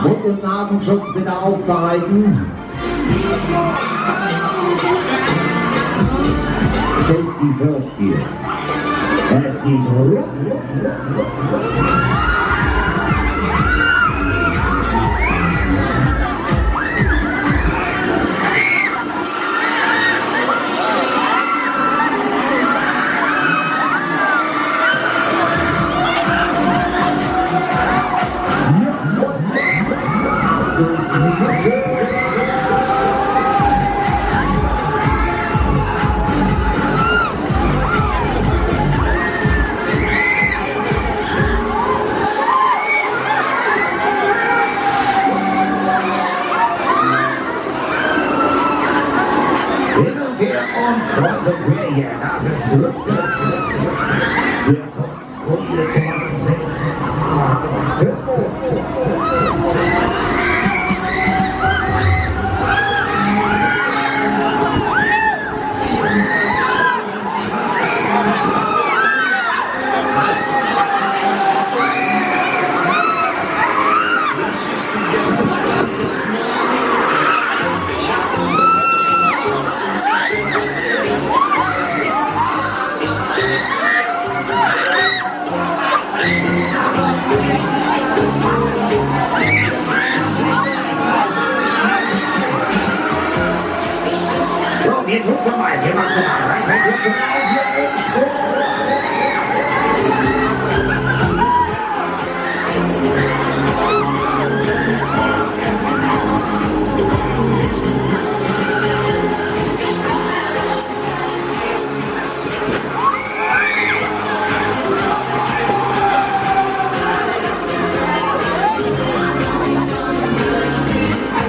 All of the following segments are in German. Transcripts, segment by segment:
Mund- und Nasenschutz bitte aufbehalten. Safety first hier. Es geht hoch.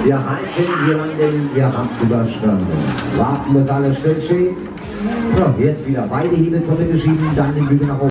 Wir halten jemanden, ihr habt überstanden. Warten, bis alles stillsteht. So, jetzt wieder beide Hebel zur Mitte schieben, dann den Bügel nach oben.